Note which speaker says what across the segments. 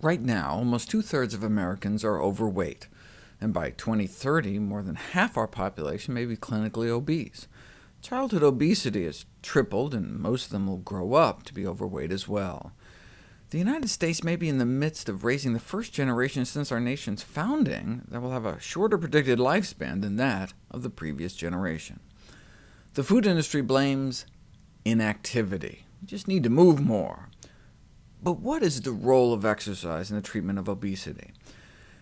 Speaker 1: Right now, almost two-thirds of Americans are overweight, and by 2030, more than half our population may be clinically obese. Childhood obesity has tripled, and most of them will grow up to be overweight as well. The United States may be in the midst of raising the first generation since our nation's founding that will have a shorter predicted lifespan than that of the previous generation. The food industry blames inactivity. We just need to move more. But what is the role of exercise in the treatment of obesity?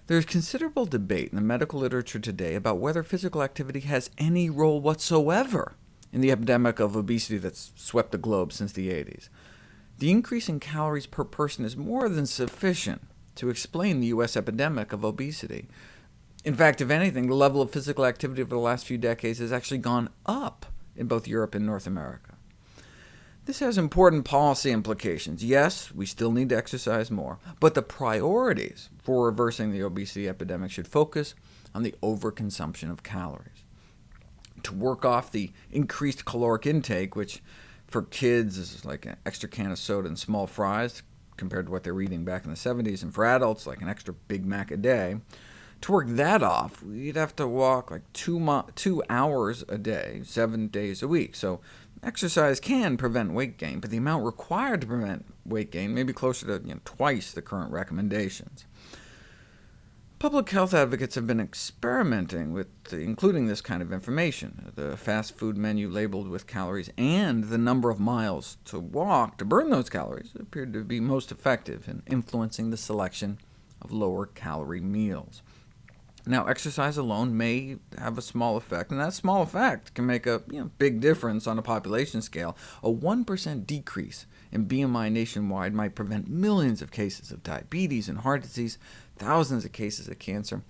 Speaker 1: There is considerable debate in the medical literature today about whether physical activity has any role whatsoever in the epidemic of obesity that's swept the globe since the 80s. The increase in calories per person is more than sufficient to explain the U.S. epidemic of obesity. In fact, if anything, the level of physical activity over the last few decades has actually gone up in both Europe and North America. This has important policy implications. Yes, we still need to exercise more, but the priorities for reversing the obesity epidemic should focus on the overconsumption of calories. To work off the increased caloric intake, which for kids is like an extra can of soda and small fries, compared to what they were eating back in the 70s, and for adults, like an extra Big Mac a day, to work that off, you'd have to walk like 2 hours a day, 7 days a week. So exercise can prevent weight gain, but the amount required to prevent weight gain may be closer to twice the current recommendations. Public health advocates have been experimenting with including this kind of information. The fast food menu labeled with calories and the number of miles to walk to burn those calories appeared to be most effective in influencing the selection of lower-calorie meals. Now, exercise alone may have a small effect, and that small effect can make a big difference on a population scale. A 1% decrease in BMI nationwide might prevent millions of cases of diabetes and heart disease, thousands of cases of cancer.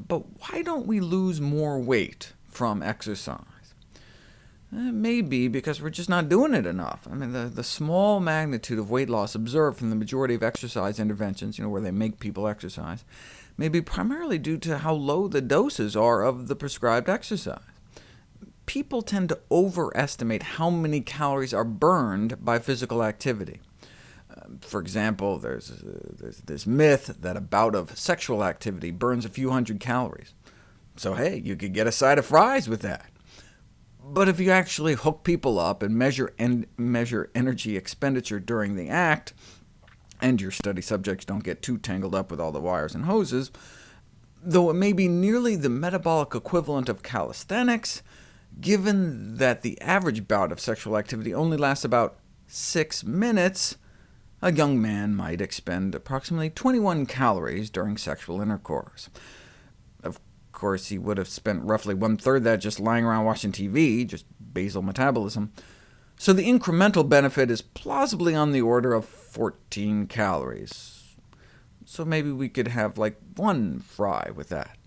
Speaker 1: But why don't we lose more weight from exercise? It may be because we're just not doing it enough. I mean, the small magnitude of weight loss observed from the majority of exercise interventions, where they make people exercise, may be primarily due to how low the doses are of the prescribed exercise. People tend to overestimate how many calories are burned by physical activity. For example, there's this myth that a bout of sexual activity burns a few hundred calories. So hey, you could get a side of fries with that. But if you actually hook people up and measure energy expenditure during the act, and your study subjects don't get too tangled up with all the wires and hoses, though it may be nearly the metabolic equivalent of calisthenics, given that the average bout of sexual activity only lasts about 6 minutes, a young man might expend approximately 21 calories during sexual intercourse. Of course, he would have spent roughly one-third that just lying around watching TV, just basal metabolism. So the incremental benefit is plausibly on the order of 14 calories. So maybe we could have like one fry with that.